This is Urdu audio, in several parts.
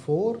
4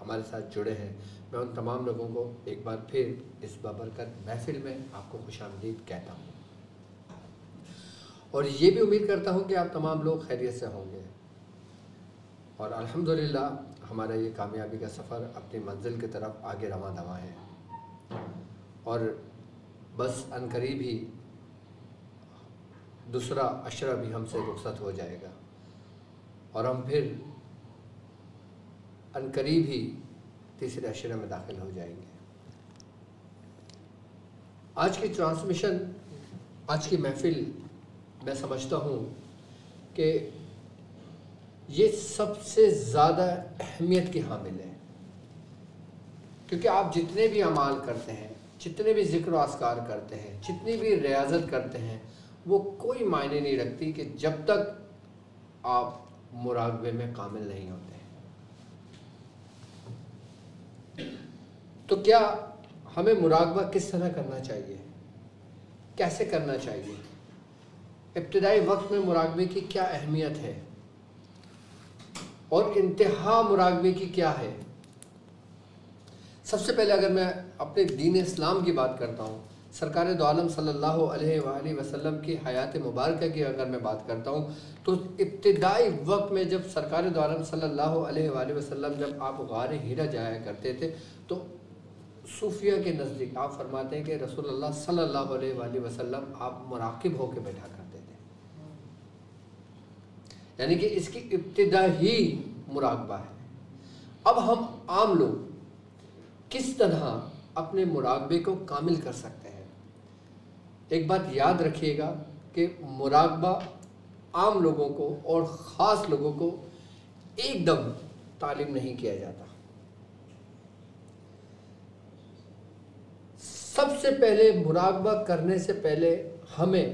ہمارے ساتھ جڑے ہیں، میں ان تمام لوگوں کو ایک بار پھر اس بابرکت محفل میں آپ کو خوش آمدید کہتا ہوں، اور یہ بھی امید کرتا ہوں کہ آپ تمام لوگ خیریت سے ہوں گے، اور الحمدللہ ہمارا یہ کامیابی کا سفر اپنی منزل کی طرف آگے رواں دواں ہے، اور بس عنقریب ہی دوسرا عشرہ بھی ہم سے رخصت ہو جائے گا، اور ہم پھر عنقریب ہی تیسرے عشرے میں داخل ہو جائیں گے۔ آج کی ٹرانسمیشن، آج کی محفل میں سمجھتا ہوں کہ یہ سب سے زیادہ اہمیت کی حامل ہے، کیونکہ آپ جتنے بھی اعمال کرتے ہیں، جتنے بھی ذکر و اذکار کرتے ہیں، جتنی بھی ریاضت کرتے ہیں، وہ کوئی معنی نہیں رکھتی کہ جب تک آپ مراقبے میں کامل نہیں ہوتے۔ تو کیا ہمیں مراقبہ کس طرح کرنا چاہیے، کیسے کرنا چاہیے، ابتدائی وقت میں مراقبے کی کیا اہمیت ہے، اور انتہا مراقبے کی کیا ہے؟ سب سے پہلے اگر میں اپنے دین اسلام کی بات کرتا ہوں، سرکار دو عالم صلی اللہ علیہ وآلہ وسلم کی حیات مبارکہ کی اگر میں بات کرتا ہوں، تو ابتدائی وقت میں جب سرکار دو عالم صلی اللہ علیہ وآلہ وسلم جب آپ غار ہیرا جایا کرتے تھے، تو صوفیہ کے نزدیک آپ فرماتے ہیں کہ رسول اللہ صلی اللہ علیہ وآلہ وسلم آپ مراقب ہو کے بیٹھا کرتے تھے، یعنی کہ اس کی ابتدا ہی مراقبہ ہے۔ اب ہم عام لوگ کس طرح اپنے مراقبے کو کامل کر سکتے ہیں؟ ایک بات یاد رکھیے گا کہ مراقبہ عام لوگوں کو اور خاص لوگوں کو ایک دم تعلیم نہیں کیا جاتا۔ سب سے پہلے مراقبہ کرنے سے پہلے ہمیں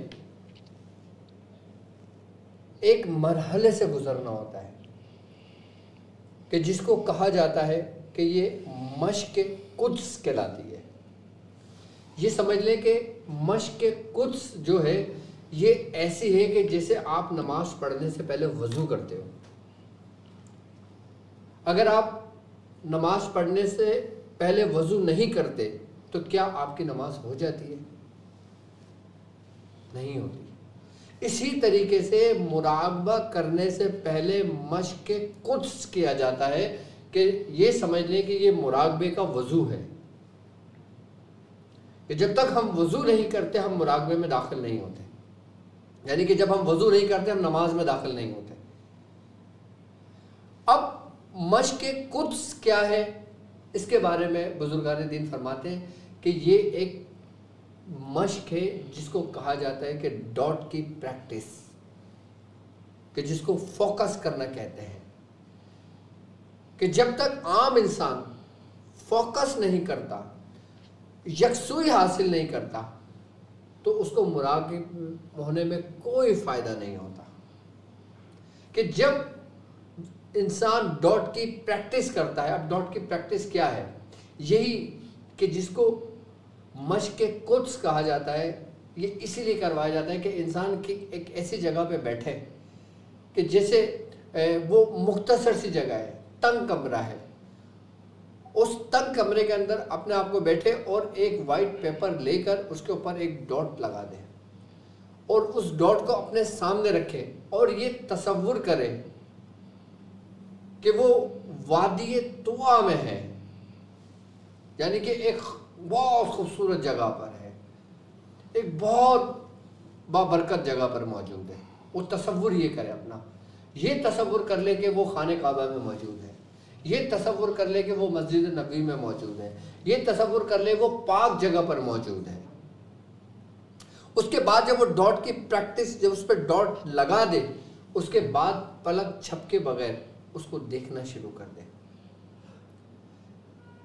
ایک مرحلے سے گزرنا ہوتا ہے کہ جس کو کہا جاتا ہے کہ یہ مشق قدس کہلاتی ہے۔ یہ سمجھ لیں کہ مشق قدس جو ہے یہ ایسی ہے کہ جیسے آپ نماز پڑھنے سے پہلے وضو کرتے ہو۔ اگر آپ نماز پڑھنے سے پہلے وضو نہیں کرتے تو کیا آپ کی نماز ہو جاتی ہے؟ نہیں ہوتی۔ اسی طریقے سے مراقبہ کرنے سے پہلے مشق قدس کیا جاتا ہے کہ یہ سمجھ لیں کہ یہ مراقبے کا وضو ہے، کہ جب تک ہم وضو نہیں کرتے ہم مراقبے میں داخل نہیں ہوتے، یعنی کہ جب ہم وضو نہیں کرتے ہم نماز میں داخل نہیں ہوتے۔ اب مشق قدس کیا ہے، اس کے بارے میں بزرگان دین فرماتے ہیں کہ یہ ایک مشق ہے جس کو کہا جاتا ہے کہ ڈاٹ کی پریکٹس، کہ جس کو فوکس کرنا کہتے ہیں، کہ جب تک عام انسان فوکس نہیں کرتا، یکسوئی حاصل نہیں کرتا، تو اس کو مراقب ہونے میں کوئی فائدہ نہیں ہوتا۔ کہ جب انسان ڈاٹ کی پریکٹس کرتا ہے، اب ڈاٹ کی پریکٹس کیا ہے؟ یہی کہ جس کو مشق قدس کہا جاتا ہے، یہ اسی لیے کروایا جاتا ہے کہ انسان کی ایک ایسی جگہ پہ بیٹھے کہ جیسے وہ مختصر سی جگہ ہے، تنگ کمرہ ہے، اس تنگ کمرے کے اندر اپنے آپ کو بیٹھے اور ایک وائٹ پیپر لے کر اس کے اوپر ایک ڈاٹ لگا دے، اور اس ڈاٹ کو اپنے سامنے رکھے اور یہ تصور کرے کہ وہ وادی طوا میں ہے، یعنی کہ ایک بہت خوبصورت جگہ پر ہے، ایک بہت بابرکت جگہ پر موجود ہے۔ وہ تصور یہ کرے اپنا، یہ تصور کر لے کہ وہ خانہ کعبہ میں موجود ہے، یہ تصور کر لے کہ وہ مسجد نبوی میں موجود ہے، یہ تصور کر لے وہ پاک جگہ پر موجود ہے۔ اس کے بعد جب وہ ڈاٹ کی پریکٹس، جب اس پہ ڈاٹ لگا دے، اس کے بعد پلک جھپکے کے بغیر اس کو دیکھنا شروع کر دے،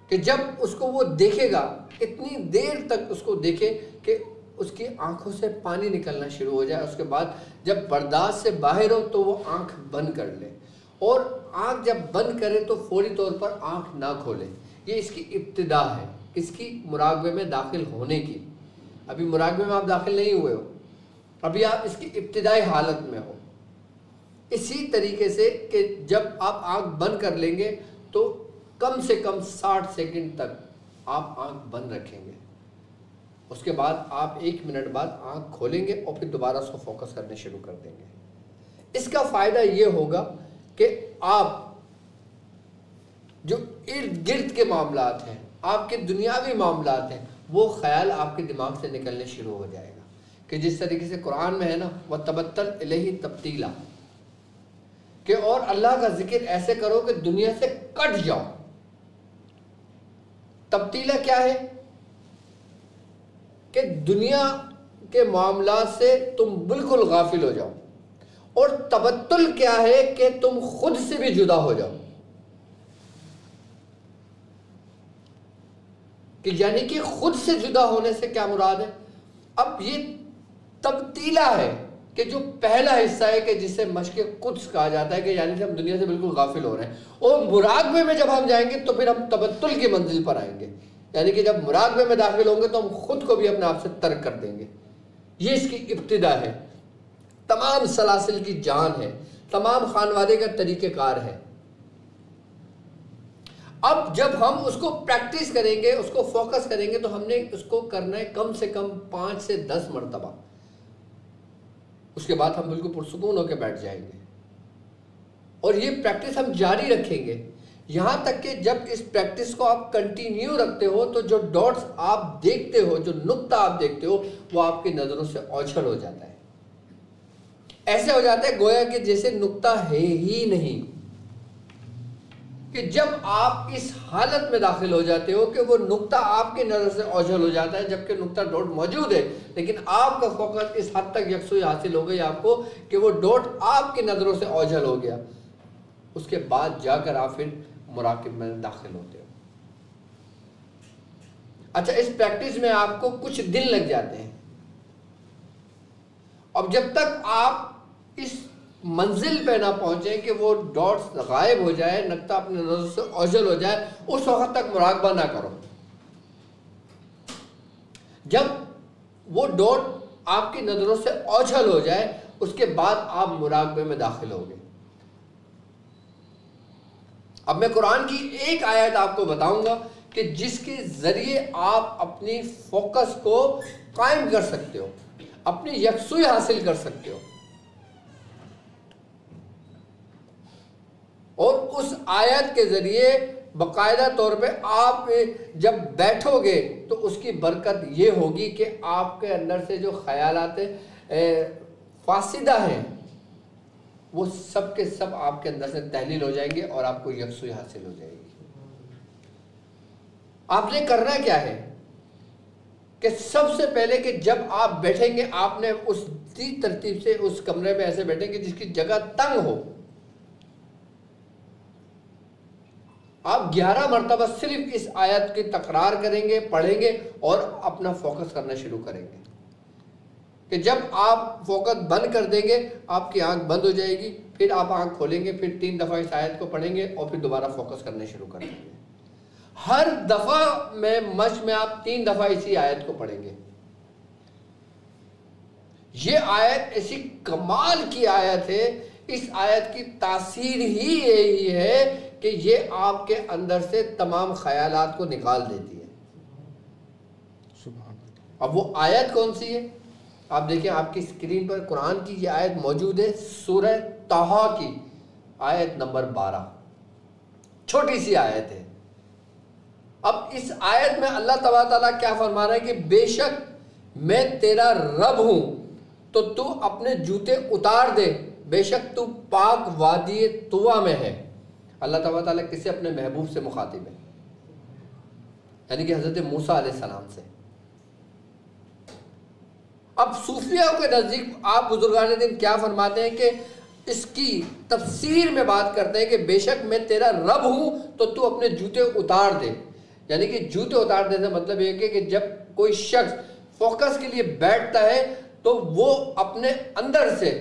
کہ جب اس کو وہ دیکھے گا اتنی دیر تک اس کو دیکھے کہ اس کی آنکھوں سے پانی نکلنا شروع ہو جائے۔ اس کے بعد جب برداشت سے باہر ہو تو وہ آنکھ بند کر لے، اور آنکھ جب بند کرے تو فوری طور پر آنکھ نہ کھولے۔ یہ اس کی ابتدا ہے، اس کی مراقبے میں داخل ہونے کی۔ ابھی مراقبے میں آپ داخل نہیں ہوئے ہو، ابھی آپ اس کی ابتدائی حالت میں ہو۔ اسی طریقے سے کہ جب آپ آنکھ بند کر لیں گے تو کم سے کم 60 سیکنڈ تک آپ آنکھ بند رکھیں گے. اس کے بعد آپ 1 منٹ بعد آنکھ کھولیں گے اور پھر دوبارہ اس کو فوکس کرنے شروع کر دیں گے. اس کا فائدہ یہ ہوگا کہ آپ جو ارد گرد کے معاملات ہیں، آپ کے دنیاوی معاملات ہیں، وہ خیال آپ کے دماغ سے نکلنے شروع ہو جائے گا. کہ جس طریقے سے قرآن میں ہے نا وَتَبَتَّلْ إِلَيْهِ تَبْتِيلًا، کہ اور اللہ کا ذکر ایسے کرو کہ دنیا سے کٹ جاؤ. تبتیلا کیا ہے؟ کہ دنیا کے معاملات سے تم بالکل غافل ہو جاؤ. اور تبتل کیا ہے؟ کہ تم خود سے بھی جدا ہو جاؤ. کہ یعنی کہ خود سے جدا ہونے سے کیا مراد ہے؟ اب یہ تبتیلا ہے کہ جو پہلا حصہ ہے کہ جسے مشق قدس کہا جاتا ہے، کہ یعنی کہ ہم دنیا سے بالکل غافل ہو رہے ہیں. اور مراقبے میں جب ہم جائیں گے تو پھر ہم تبتل کی منزل پر آئیں گے. یعنی کہ جب مراقبے میں داخل ہوں گے تو ہم خود کو بھی اپنے آپ سے ترک کر دیں گے. یہ اس کی ابتدا ہے، تمام سلاسل کی جان ہے، تمام خانوادے کا طریقہ کار ہے. اب جب ہم اس کو پریکٹس کریں گے، اس کو فوکس کریں گے، تو ہم نے اس کو کرنا ہے کم سے کم 5 سے 10 مرتبہ. اس کے بعد ہم بالکل پرسکون ہو کے بیٹھ جائیں گے. اور یہ پریکٹس ہم جاری رکھیں گے یہاں تک کہ جب اس پریکٹس کو آپ کنٹینیو رکھتے ہو تو جو ڈاٹس آپ دیکھتے ہو، جو نقطہ آپ دیکھتے ہو، وہ آپ کی نظروں سے اوجھل ہو جاتا ہے. ایسے ہو جاتا ہے گویا کہ جیسے نقطہ ہے ہی نہیں. کہ جب آپ اس حالت میں داخل ہو جاتے ہو کہ وہ نقطہ آپ کی نظر سے اوجھل ہو جاتا ہے، جبکہ نقطہ ڈاٹ موجود ہے، لیکن آپ کا فوکس اس حد تک یکسوئی حاصل ہو گئی آپ کو کہ وہ ڈاٹ آپ کی نظروں سے اوجھل ہو گیا. اس کے بعد جا کر آپ پھر مراقب میں داخل ہوتے ہو. اچھا، اس پریکٹس میں آپ کو کچھ دن لگ جاتے ہیں. اب جب تک آپ اس منزل پہ نہ پہنچیں کہ وہ ڈاٹس غائب ہو جائے، نقطہ اپنے نظر سے اوجھل ہو جائے، اس وقت تک مراقبہ نہ کرو. جب وہ ڈاٹ آپ کی نظروں سے اوجھل ہو جائے، اس کے بعد آپ مراقبے میں داخل ہوگے. اب میں قرآن کی ایک آیت آپ کو بتاؤں گا کہ جس کے ذریعے آپ اپنی فوکس کو قائم کر سکتے ہو، اپنی یکسوئی حاصل کر سکتے ہو. اور اس آیت کے ذریعے باقاعدہ طور پہ آپ جب بیٹھو گے تو اس کی برکت یہ ہوگی کہ آپ کے اندر سے جو خیالات فاسدہ ہیں وہ سب کے سب آپ کے اندر سے تحلیل ہو جائیں گے اور آپ کو یکسوئی حاصل ہو جائے گی. آپ نے کرنا کیا ہے کہ سب سے پہلے کہ جب آپ بیٹھیں گے، آپ نے اس ترتیب سے اس کمرے میں ایسے بیٹھیں گے جس کی جگہ تنگ ہو. آپ 11 مرتبہ صرف اس آیت کی تکرار کریں گے، پڑھیں گے اور اپنا فوکس کرنا شروع کریں گے. کہ جب آپ فوکس بند کر دیں گے، آپ کی آنکھ بند ہو جائے گی، پھر آپ آنکھ کھولیں گے، پھر 3 دفعہ اس آیت کو پڑھیں گے اور پھر دوبارہ فوکس کرنے شروع کر دیں گے. ہر دفعہ میں مشق میں آپ 3 دفعہ اسی آیت کو پڑھیں گے. یہ آیت ایسی کمال کی آیت ہے. اس آیت کی تاثیر ہی یہی ہے کہ یہ آپ کے اندر سے تمام خیالات کو نکال دیتی ہے. اب وہ آیت کون سی ہے؟ آپ دیکھیں آپ کی اسکرین پر قرآن کی یہ آیت موجود ہے، سورہ طٰہٰ کی آیت نمبر 12. چھوٹی سی آیت ہے. اب اس آیت میں اللہ تبارک تعالیٰ کیا فرما رہا ہے کہ بے شک میں تیرا رب ہوں تو تو اپنے جوتے اتار دے، بے شک تو پاک وادی طویٰ میں ہے. اللہ تبارک تعالیٰ کسے؟ اپنے محبوب سے مخاطب ہے، یعنی کہ حضرت موسیٰ علیہ السلام سے. اب صوفیہ کے نزدیک آپ بزرگان دین کیا فرماتے ہیں کہ اس کی تفسیر میں بات کرتے ہیں کہ بے شک میں تیرا رب ہوں تو تو اپنے جوتے اتار دے. یعنی کہ جوتے اتار دینے کا مطلب یہ کہ جب کوئی شخص فوکس کے لیے بیٹھتا ہے تو وہ اپنے اندر سے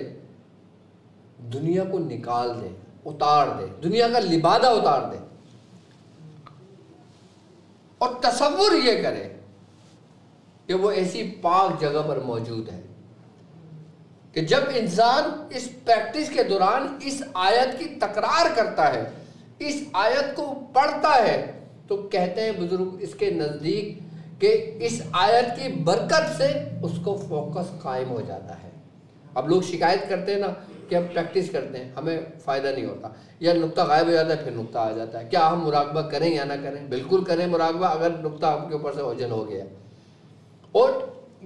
دنیا کو نکال دے، اتار دے، دنیا کا لبادہ اتار دے اور تصور یہ کرے کہ وہ ایسی پاک جگہ پر موجود ہے. کہ جب انسان اس پریکٹس کے دوران اس آیت کی تکرار کرتا ہے، اس آیت کو پڑھتا ہے تو کہتے ہیں بزرگ اس کے نزدیک کہ اس آیت کی برکت سے اس کو فوکس قائم ہو جاتا ہے. اب لوگ شکایت کرتے ہیں نا کہ ہم پریکٹس کرتے ہیں ہمیں فائدہ نہیں ہوتا, یا نقطہ غائب ہو جاتا ہے پھر نقطہ آ جاتا ہے. کیا ہم مراقبہ کریں یا نہ کریں؟ بالکل کریں مراقبہ, اگر نقطہ آپ کے اوپر سے اوجھل ہو گیا. اور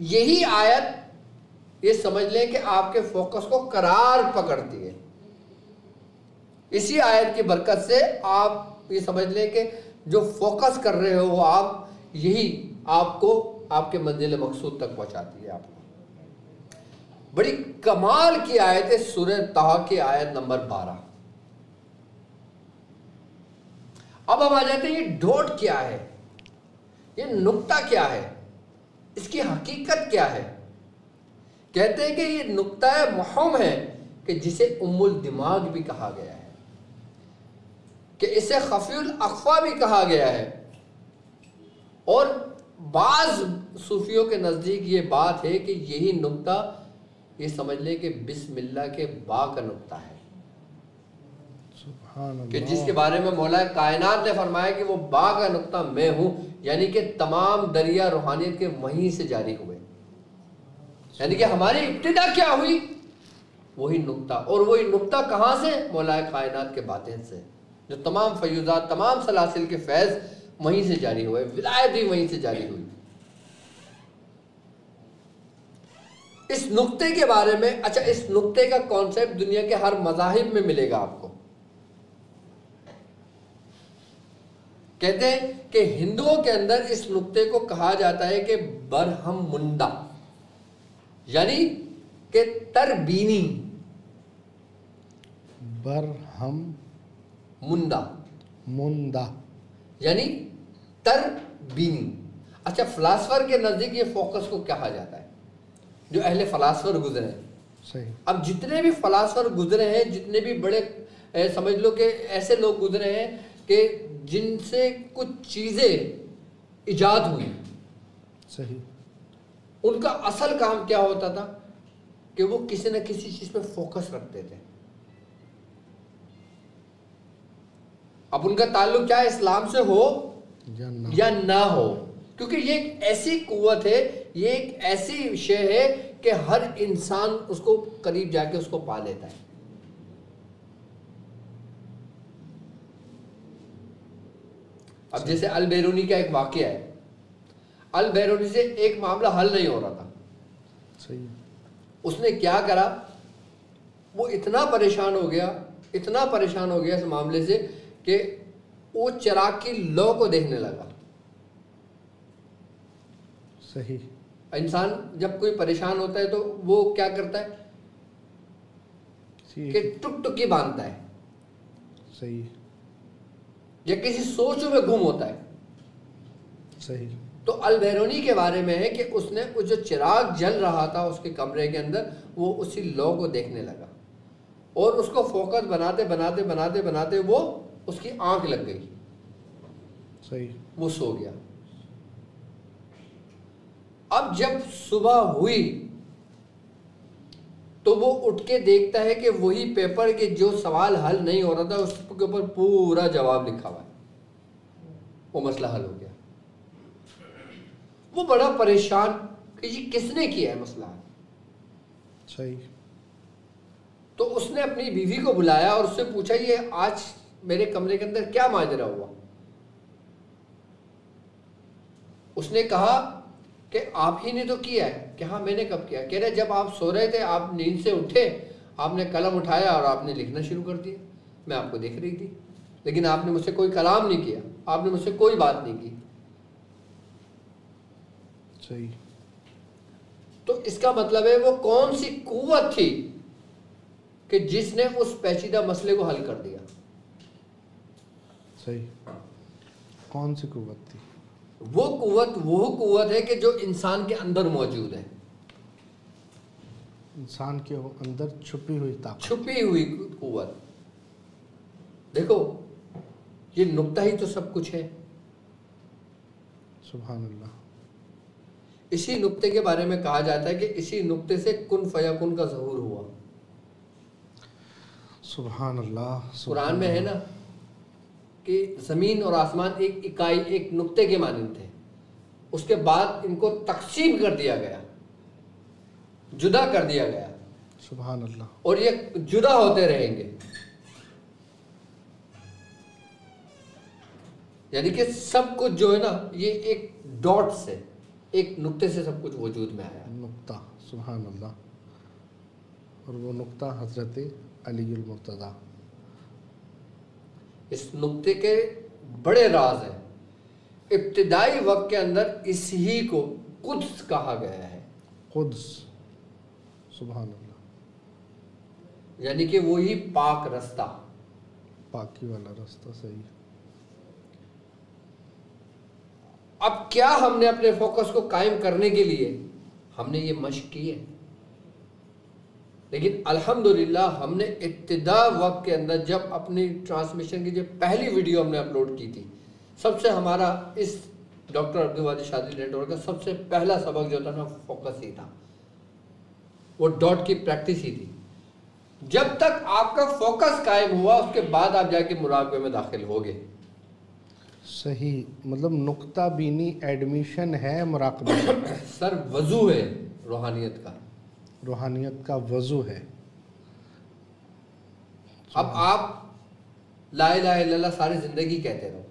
یہی آیت یہ سمجھ لیں کہ آپ کے فوکس کو قرار پکڑتی ہے. اسی آیت کی برکت سے آپ یہ سمجھ لیں کہ جو فوکس کر رہے ہو وہ آپ, یہی آپ کو آپ کے منزل مقصود تک پہنچاتی ہے. آپ کو بڑی کمال کی آیت ہے سورہ طٰ کی آیت نمبر 12. اب ہم آ جاتے ہیں یہ ڈوٹ کیا ہے, یہ نقطہ کیا ہے, اس کی حقیقت کیا ہے. کہتے ہیں کہ یہ نقطہ مہم ہے کہ جسے ام الدماغ بھی کہا گیا ہے, کہ اسے خفی الاخفا بھی کہا گیا ہے. اور بعض صوفیوں کے نزدیک یہ بات ہے کہ یہی نقطہ یہ سمجھ لیں کہ بسم اللہ کے با کا نقطہ ہے, سبحان اللہ, کہ جس کے بارے میں مولا کائنات نے فرمایا کہ وہ با کا نقطہ میں ہوں, یعنی کہ تمام دریا روحانیت کے وہیں سے جاری ہوئے. یعنی کہ ہماری ابتدا کیا ہوئی؟ وہی نقطہ. اور وہی نقطہ کہاں سے؟ مولا کائنات کے باطن سے, جو تمام فیوزات تمام سلاسل کے فیض وہیں سے جاری ہوئے, ولایت بھی وہیں سے جاری ہوئی. اس نقطے کے بارے میں, اچھا اس نقطے کا کانسیپٹ دنیا کے ہر مذاہب میں ملے گا آپ کو. کہتے ہیں کہ ہندوؤں کے اندر اس نقطے کو کہا جاتا ہے کہ برہم منڈا, یعنی کہ تربینی. برہم منڈا یعنی تربینی. اچھا فلاسفر کے نزدیک یہ فوکس کو کہا جاتا ہے, جو اہل فلاسفر گزرے ہیں. صحیح. اب جتنے بھی فلاسفر گزرے ہیں, جتنے بھی بڑے سمجھ لو کہ ایسے لوگ گزرے ہیں کہ جن سے کچھ چیزیں ایجاد ہوئی, صحیح, ان کا اصل کام کیا ہوتا تھا کہ وہ کسی نہ کسی چیز پہ فوکس رکھتے تھے. اب ان کا تعلق کیا اسلام سے ہو یا نہ ہو, کیونکہ یہ ایک ایسی قوت ہے, یہ ایک ایسی شے ہے کہ ہر انسان اس کو قریب جا کے اس کو پا لیتا ہے. اب جیسے البیرونی کا ایک واقعہ ہے, البیرونی سے ایک معاملہ حل نہیں ہو رہا تھا. صحیح. اس نے کیا کرا, وہ اتنا پریشان ہو گیا اس معاملے سے کہ وہ چراغ کی لو کو دیکھنے لگا. صحیح. انسان جب کوئی پریشان ہوتا ہے تو وہ کیا کرتا ہے کہ ٹک ٹکی باندھتا ہے. صحیح. یا کسی سوچ میں گم ہوتا ہے. صحیح. تو البیرونی کے بارے میں ہے کہ اس نے وہ جو چراغ جل رہا تھا اس کے کمرے کے اندر, وہ اسی لو کو دیکھنے لگا, اور اس کو فوکس بناتے وہ اس کی آنکھ لگ گئی. صحیح. وہ سو گیا. اب جب صبح ہوئی تو وہ اٹھ کے دیکھتا ہے کہ وہی پیپر کے جو سوال حل نہیں ہو رہا تھا اس کے اوپر پورا جواب لکھا ہوا ہے. وہ مسئلہ حل ہو گیا. وہ بڑا پریشان کہ یہ کس نے کیا ہے مسئلہ. صحیح. تو اس نے اپنی بیوی کو بلایا اور اس سے پوچھا یہ آج میرے کمرے کے اندر کیا ماجرا ہوا. اس نے کہا کہ آپ ہی نے تو کیا ہے. کہ ہاں میں نے کب کیا؟ کہہ رہے جب آپ سو رہے تھے, آپ نیند سے اٹھے, آپ نے قلم اٹھایا اور آپ نے لکھنا شروع کر دیا. میں آپ کو دیکھ رہی تھی, لیکن آپ نے مجھ سے کوئی کلام نہیں کیا, آپ نے مجھ سے کوئی بات نہیں کی. صحیح. تو اس کا مطلب ہے وہ کون سی قوت تھی کہ جس نے اس پیچیدہ مسئلے کو حل کر دیا. صحیح. کون سی قوت تھی؟ وہ قوت ہے کہ جو انسان کے اندر موجود ہے. انسان کے اندر چھپی ہوئی طاقت, چھپی ہوئی قوت. دیکھو یہ نقطہ ہی تو سب کچھ ہے. سبحان اللہ. اسی نقطے کے بارے میں کہا جاتا ہے کہ اسی نقطے سے کن فیکن کا ظہور ہوا. سبحان اللہ. قرآن میں ہے نا کہ زمین اور آسمان ایک اکائی، ایک نقطے کے مانند تھے، اس کے بعد ان کو تقسیم کر دیا گیا، جدا کر دیا گیا، سبحان اللہ، اور یہ جدا ہوتے رہیں گے. یعنی کہ سب کچھ جو ہے نا یہ ایک ڈاٹ سے، ایک نقطے سے سب کچھ وجود میں آیا. نقطہ، سبحان اللہ. اور وہ نقطہ حضرت علی المرتضیٰ. اس نقطے کے بڑے راز ہیں. ابتدائی وقت کے اندر اس ہی کو قدس کہا گیا ہے. قدس، سبحان اللہ. یعنی کہ وہی پاک رستہ، پاکی والا راستہ. صحیح. اب کیا ہم نے اپنے فوکس کو قائم کرنے کے لیے ہم نے یہ مشق کی ہے، لیکن الحمدللہ ہم نے ابتدا وقت کے اندر جب اپنی ٹرانسمیشن کی جو پہلی ویڈیو ہم نے اپلوڈ کی تھی، سب سے ہمارا اس ڈاکٹر عبدالواجد شاذلی نیٹ ورک کا سب سے پہلا سبق جو تھا نا فوکس ہی تھا، وہ ڈاٹ کی پریکٹس ہی تھی. جب تک آپ کا فوکس قائم ہوا اس کے بعد آپ جا کے مراقبے میں داخل ہوگے. صحیح. مطلب نقطہ بینی ایڈمیشن ہے مراقبہ. سر وضو ہے روحانیت کا، روحانیت کا وضو ہے. اب آپ لا الہ الا اللہ ساری زندگی کہتے رہو،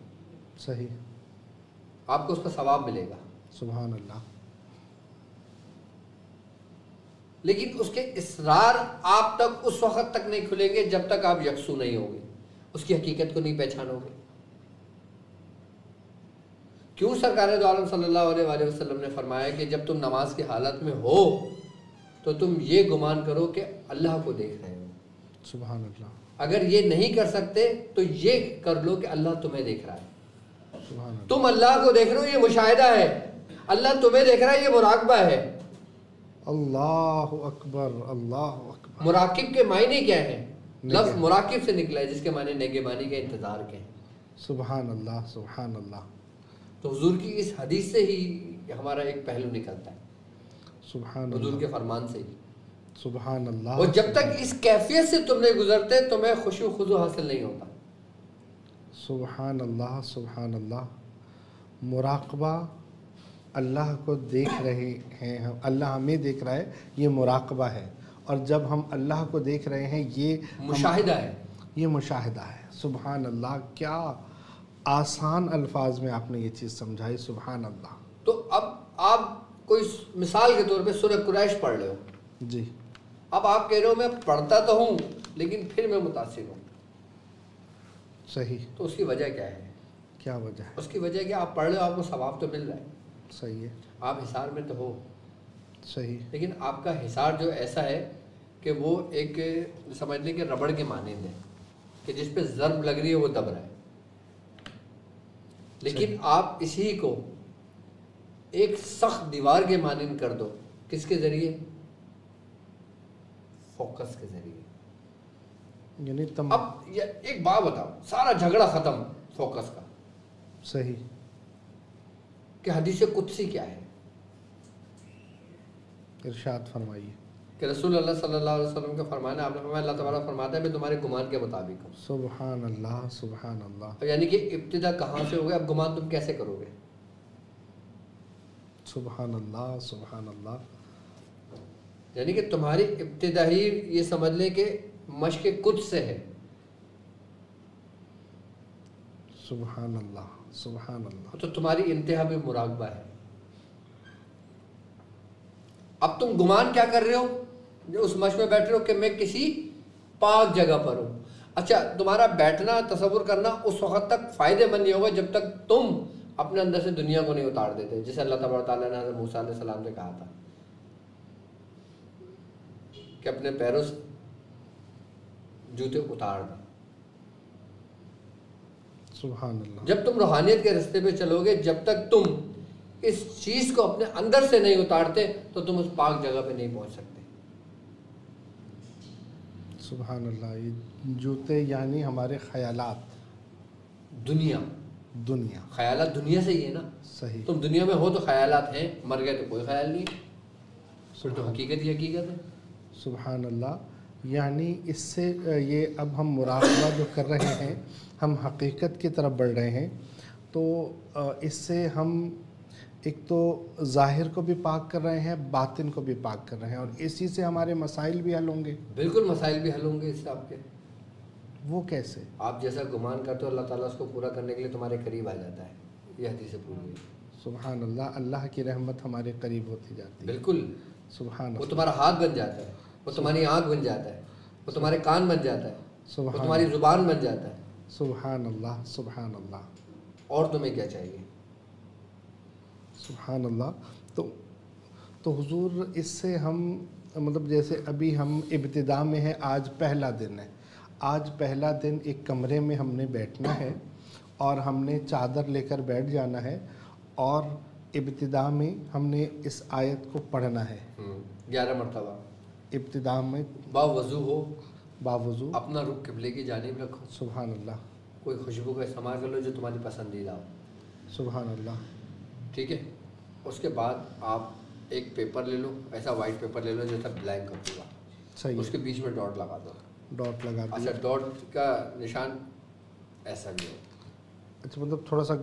صحیح، آپ کو اس کا ثواب ملے گا، سبحان اللہ. لیکن اس کے اسرار آپ تک اس وقت تک نہیں کھلیں گے جب تک آپ یکسو نہیں ہوگے، اس کی حقیقت کو نہیں پہچانو گے. کیوں سرکار دو عالم صلی اللہ علیہ وآلہ وسلم نے فرمایا کہ جب تم نماز کی حالت میں ہو تو تم یہ گمان کرو کہ اللہ کو دیکھ رہے ہو. سبحان اللہ. اگر یہ نہیں کر سکتے تو یہ کر لو کہ اللہ تمہیں دیکھ رہا ہے. سبحان اللہ. تم اللہ کو دیکھ رہے ہو، یہ مشاہدہ ہے. اللہ تمہیں دیکھ رہا ہے، یہ مراقبہ ہے. اللہ اکبر، اللہ اکبر. مراقب کے معنی کیا ہے؟ لفظ مراقب سے نکلا ہے جس کے معنی نگہبانی کے انتظار کے ہیں. سبحان اللہ، سبحان اللہ. تو حضور کی اس حدیث سے ہی ہمارا ایک پہلو نکلتا ہے، سبحان حضور اللہ، کے فرمان سے ہی. سبحان اللہ. اور جب تک اس کیفیت سے تم نہیں گزرتے تمہیں خشوع و خضوع حاصل نہیں ہوتا. سبحان اللہ، سبحان اللہ. مراقبہ، اللہ کو دیکھ رہے ہیں ہم، اللہ ہمیں دیکھ رہا ہے، یہ مراقبہ ہے. اور جب ہم اللہ کو دیکھ رہے ہیں یہ مشاہدہ ہے، یہ مشاہدہ ہے. سبحان اللہ. کیا آسان الفاظ میں آپ نے یہ چیز سمجھائی. سبحان اللہ. تو اب آپ کوئی مثال کے طور پہ سورہ قریش پڑھ رہے ہو، جی. اب آپ کہہ رہے ہو میں پڑھتا تو ہوں لیکن پھر میں متاثر ہوں. صحیح. تو اس کی وجہ کیا ہے؟ کیا وجہ ہے؟ اس کی وجہ کہ آپ پڑھ رہے ہو، آپ کو ثواب تو مل رہا ہے، صحیح ہے. آپ حصار میں تو ہو، صحیح. لیکن آپ کا حصار جو ایسا ہے کہ وہ ایک سمجھ لیں کہ ربڑ کے مانند ہے کہ جس پہ ضرب لگ رہی ہے وہ دب رہا ہے. لیکن آپ اسی کو ایک سخت دیوار کے مانند کر دو. کس کے ذریعے؟ فوکس کے ذریعے. یعنی اب ایک بات بتاؤ، سارا جھگڑا ختم فوکس کا. صحیح. کہ حدیث قدسی کیا ہے؟ ارشاد فرمائیے. کہ رسول اللہ صلی اللہ علیہ وسلم کا فرمانا، آپ نے فرمایا اللہ تبارک فرماتا ہے میں تمہارے گمان کے مطابق ہوں. سبحان اللہ، سبحان اللہ. یعنی کہ ابتدا کہاں سے ہوگا، اب گمان تم کیسے کرو گے؟ سبحان اللہ، سبحان اللہ. یعنی کہ تمہاری ابتدا ہی یہ سمجھ لیں کہ مشق قدس سے ہے. سبحان اللہ، سبحان اللہ. تو تمہاری انتہا بھی مراقبہ ہے. اب تم گمان کیا کر رہے ہو جو اس مشق میں بیٹھ رہے ہو کہ میں کسی پاک جگہ پر ہوں. اچھا، تمہارا بیٹھنا، تصور کرنا اس وقت تک فائدے مند نہیں ہوگا جب تک تم اپنے اندر سے دنیا کو نہیں اتار دیتے، جسے اللہ تبارک تعالیٰ نے حضرت موسیٰ علیہ السلام سے کہا تھا کہ اپنے پیروں سے جوتے اتار دیں. سبحان اللہ. جب تم روحانیت کے راستے پہ چلو گے، جب تک تم اس چیز کو اپنے اندر سے نہیں اتارتے تو تم اس پاک جگہ پہ نہیں پہنچ سکتے. سبحان اللہ. یہ جوتے یعنی ہمارے خیالات، دنیا خیالات دنیا سے ہی ہے نا. صحیح. تم دنیا میں ہو تو خیالات ہیں، مر گئے تو کوئی خیال نہیں، پھر تو حقیقت ہی حقیقت ہے. سبحان اللہ. یعنی اس سے یہ اب ہم مراقبہ جو کر رہے ہیں، ہم حقیقت کی طرف بڑھ رہے ہیں، تو اس سے ہم ایک تو ظاہر کو بھی پاک کر رہے ہیں، باطن کو بھی پاک کر رہے ہیں، اور اسی سے ہمارے مسائل بھی حل ہوں گے۔ بالکل مسائل بھی حل ہوں گے اس سے آپ کے۔ وہ کیسے؟ آپ جیسا گمان کرتے ہو اللہ تعالیٰ اس کو پورا کرنے کے لیے تمہارے قریب آ جاتا ہے، یہ حدیث پوری ہے۔ سبحان اللہ، اللہ کی رحمت ہمارے قریب ہوتی جاتی ہے۔ بالکل، سبحان وہ اللہ، تمہارا ہاتھ بن جاتا ہے، وہ تمہاری آنکھ بن جاتا ہے، وہ تمہارے کان بن جاتا ہے، وہ تمہاری زبان بن جاتا ہے۔ سبحان اللہ، سبحان اللہ، اور تمہیں کیا چاہیے؟ سبحان اللہ۔ تو حضور اس سے ہم مطلب جیسے ابھی ہم ابتدا میں ہیں، آج پہلا دن ہے، آج پہلا دن ایک کمرے میں ہم نے بیٹھنا ہے اور ہم نے چادر لے کر بیٹھ جانا ہے، اور ابتدا میں ہم نے اس آیت کو پڑھنا ہے 11 مرتبہ ابتدا میں، باوضو ہو، باوضو، اپنا رخ قبلے کی جانب رکھو، سبحان اللہ، کوئی خوشبو کا استعمال کر لو جو تمہاری پسندیدہ ہو، سبحان اللہ، ٹھیک ہے۔ اس کے بعد آپ ایک پیپر لے لو، ایسا وائٹ پیپر لے لو جو سب بلینک ہو پورا، صحیح اس کے بیچ میں ڈاٹ لگا دو۔ ڈاٹ لگا دیا۔ اچھا، ڈاٹ کا نشان ایسا بھی ہو، اچھا، مطلب تھوڑا سا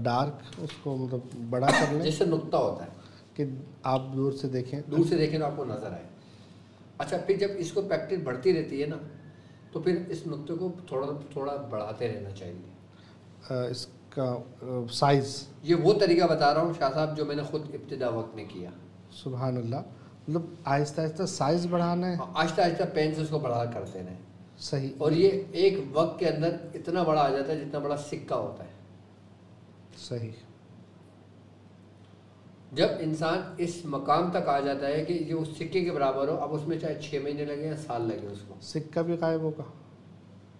ڈارک، اس کو مطلب بڑا کر لیں جس سے نقطہ ہوتا ہے، کہ آپ دور سے دیکھیں، دور سے دیکھیں تو آپ کو نظر آئے۔ اچھا، پھر جب اس کو پریکٹس بڑھتی رہتی ہے نا، تو پھر اس نقطے کو تھوڑا تھوڑا بڑھاتے رہنا چاہیے۔ اس کا سائز، یہ وہ طریقہ بتا رہا ہوں شاہ صاحب جو میں نے خود ابتدا وقت میں کیا۔ سبحان اللہ، مطلب آہستہ آہستہ سائز بڑھانا ہے، آہستہ آہستہ پین سے اس کو بڑھا کرتے رہیں، صحیح، اور یہ ایک وقت کے اندر اتنا بڑا آ جاتا ہے جتنا بڑا سکہ ہوتا ہے۔ صحیح، جب انسان اس مقام تک آ جاتا ہے کہ یہ اس سکے کے برابر ہو، اب اس میں چاہے 6 مہینے لگے یا سال لگے، اس کو سکہ بھی غائب ہوگا،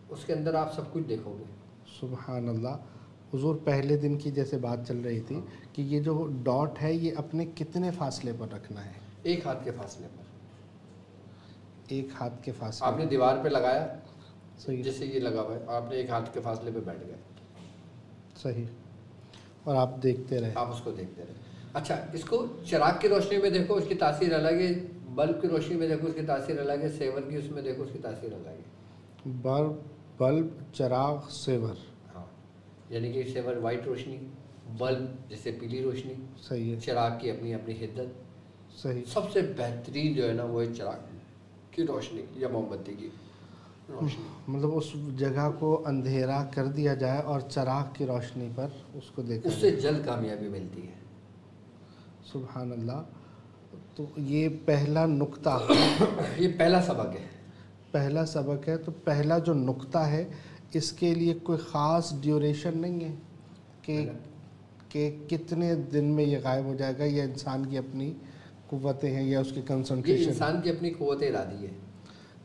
اس کے اندر آپ سب کچھ دیکھو گے۔ سبحان اللہ۔ حضور پہلے دن کی جیسے بات چل رہی تھی کہ یہ جو ڈاٹ ہے یہ اپنے کتنے فاصلے پر رکھنا ہے؟ 1 ہاتھ کے فاصلے پر، 1 ہاتھ کے فاصلے آپ نے دیوار پہ لگایا، صحیح، جیسے یہ لگا ہوا ہے، آپ نے 1 ہاتھ کے فاصلے پہ بیٹھ گئے، صحیح، اور آپ دیکھتے رہے، آپ اس کو دیکھتے رہے۔ اچھا، اس کو چراغ کی روشنی میں دیکھو، اس کی تاثیر الگ ہے، بلب کی روشنی میں دیکھو، اس کی تاثیر الگ ہے، سیور کی اس میں دیکھو، اس کی تاثیر الگ ہے۔ بلب، چراغ، سیور، ہاں، یعنی کہ سیور وائٹ روشنی، بلب جیسے پیلی روشنی، صحیح ہے، چراغ کی اپنی اپنی حدت۔ صحیح، سب سے بہترین جو ہے نا وہ ہے چراغ کی روشنی یا موم بتی کی روشنی۔ مطلب اس جگہ کو اندھیرا کر دیا جائے اور چراغ کی روشنی پر اس کو دیکھا اس سے جلد کامیابی ملتی ہے۔ سبحان اللہ۔ تو یہ پہلا نقطہ، یہ پہلا سبق ہے، پہلا سبق ہے، تو پہلا جو نقطہ ہے اس کے لیے کوئی خاص ڈیوریشن نہیں ہے کہ کتنے دن میں یہ غائب ہو جائے گا، یا انسان کی اپنی قوتیں ہیں یا اس کی یہ کنسنٹریشن، انسان کی اپنی قوت ارادی ہے۔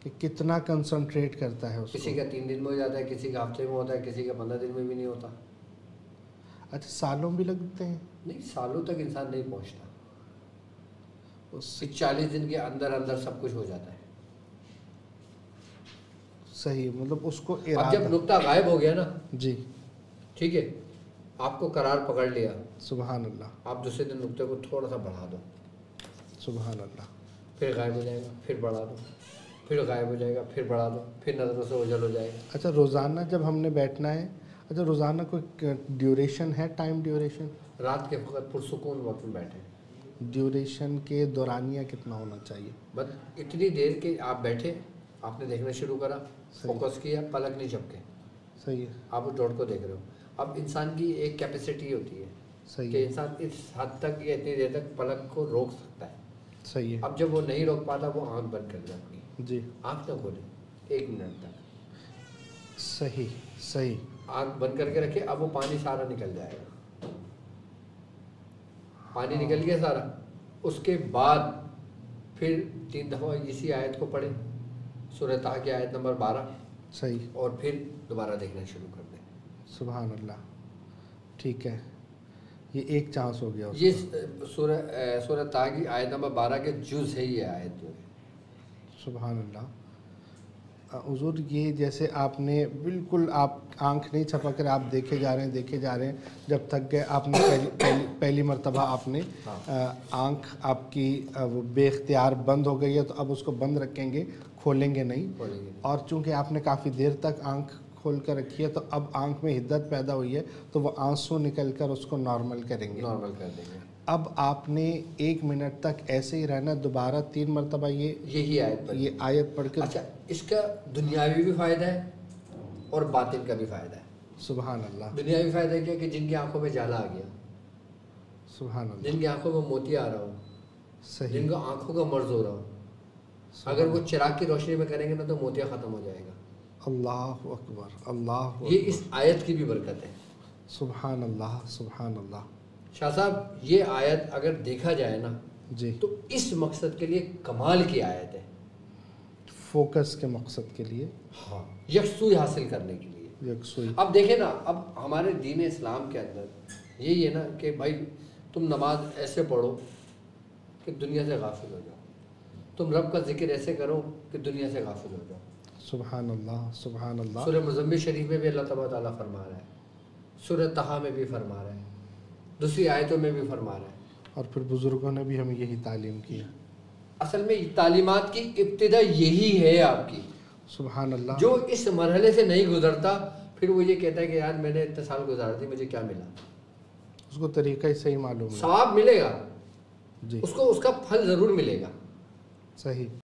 کہ کتنا کنسنٹریٹ کرتا ہے اس کسی کو۔ کا 3 دن میں ہو جاتا ہے، کسی کا ہفتے میں ہوتا ہے، کسی کا 15 دن میں بھی نہیں ہوتا۔ اچھا، سالوں بھی لگتے ہیں نہیں، سالوں تک انسان نہیں پہنچتا، اس، 40 دن کے اندر اندر سب کچھ ہو جاتا ہے۔ صحیح، مطلب اس کو اب جب ارادہ، نقطہ غائب ہو گیا نا، جی، ٹھیک ہے، آپ کو قرار پکڑ لیا، سبحان اللہ، آپ دوسرے دن نقطے کو تھوڑا سا بڑھا دو، سبحان اللہ، پھر غائب ہو جائے گا، پھر بڑھا دو، پھر غائب ہو جائے گا، پھر بڑھا دو، پھر نظروں سے اوجھل ہو جائے گا۔ اچھا، روزانہ جب ہم نے بیٹھنا ہے، اچھا روزانہ کوئی ڈیوریشن ہے، ٹائم ڈیوریشن؟ رات کے وقت پرسکون وقت میں بیٹھے، ڈیوریشن کے دورانیہ کتنا ہونا چاہیے؟ بس اتنی دیر کہ آپ بیٹھے، آپ نے دیکھنا شروع کرا، فوکس کیا، پلک نہیں جھپکے، صحیح ہے، آپ اس ڈاٹ کو دیکھ رہے ہو۔ اب انسان کی ایک کیپیسٹی ہوتی ہے صحیح کہ ہے، انسان اس حد تک یا اتنی دیر تک پلک کو روک سکتا ہے۔ صحیح ہے، اب جب وہ نہیں روک پاتا، وہ آنکھ بند کر دے اپنی، جی، آنکھ نہ کھولے 1 منٹ تک، صحیح، صحیح، آنکھ بند کر کے رکھے۔ اب وہ پانی سارا نکل جائے گا، پانی نکل گیا سارا۔ اس کے بعد پھر 3 دفعہ اسی آیت کو پڑھے، سورہ طٰ کی آیت نمبر 12، صحیح، اور پھر دوبارہ دیکھنا شروع کر دیں۔ سبحان اللہ، ٹھیک ہے، یہ ایک چانس ہو گیا اس یہ کا۔ سورہ طٰ کی آیت نمبر 12 کے جز ہے یہ آیت جو ہے۔ سبحان اللہ۔ حضور یہ جیسے آپ نے بالکل، آپ آنکھ نہیں چھپا کر آپ دیکھے جا رہے ہیں، دیکھے جا رہے ہیں، جب تک گئے آپ نے پہلی مرتبہ آپ نے آنکھ آپ کی وہ بے اختیار بند ہو گئی ہے، تو اب اس کو بند رکھیں گے، کھولیں گے نہیں، کھولیں گے۔ اور چونکہ آپ نے کافی دیر تک آنکھ کھول کر رکھی ہے تو اب آنکھ میں حدت پیدا ہوئی ہے تو وہ آنسو نکل کر اس کو نارمل کریں گے۔ نارمل کر دیں گے۔ اب آپ نے 1 منٹ تک ایسے ہی رہنا، دوبارہ 3 مرتبہ یہی آیت پڑھ، یہ آیت پڑھ کے۔ اچھا، اس کا دنیاوی بھی فائدہ ہے اور باطن کا بھی فائدہ ہے۔ سبحان اللہ، دنیاوی فائدہ کیا کہ جن کی آنکھوں میں جالا آ گیا، سبحان اللہ، جن کی آنکھوں میں موتیا آ رہا ہو، صحیح، جن کو آنکھوں کا مرض ہو رہا ہو، اگر وہ چراغ کی روشنی میں کریں گے نا تو موتیا ختم ہو جائے گا۔ اللہ اکبر، اللہ اکبر، یہ اس آیت کی بھی برکت ہے۔ سبحان اللہ، سبحان اللہ۔ شاہ صاحب یہ آیت اگر دیکھا جائے نا جی، تو اس مقصد کے لیے کمال کی آیت ہے، فوکس کے مقصد کے لیے، ہاں، یکسوئی حاصل کرنے کے لیے۔ یکسوئی۔ اب دیکھیں نا، اب ہمارے دین اسلام کے اندر یہی ہے نا کہ بھائی تم نماز ایسے پڑھو کہ دنیا سے غافل ہو جاؤ، تم رب کا ذکر ایسے کرو کہ دنیا سے غافل ہو جاؤ۔ سبحان اللہ، سبحان اللہ۔ سورہ مزمل شریف میں بھی اللہ تبارک تعالیٰ فرما رہا ہے، سورہ طٰہٰ میں بھی فرما رہا ہے، دوسری آیتوں میں بھی فرما رہا ہے۔ اور پھر بزرگوں نے بھی ہمیں یہی تعلیم کی ہے۔ اصل میں تعلیمات کی ابتدا یہی ہے آپ کی۔ سبحان اللہ۔ جو اس مرحلے سے نہیں گزرتا پھر وہ یہ کہتا ہے کہ یار میں نے اتنے سال گزار دی، مجھے کیا ملا؟ اس کو طریقہ ہی صحیح معلوم ہے۔ ثواب ملے گا، جی، اس کو اس کا پھل ضرور ملے گا۔ صحیح۔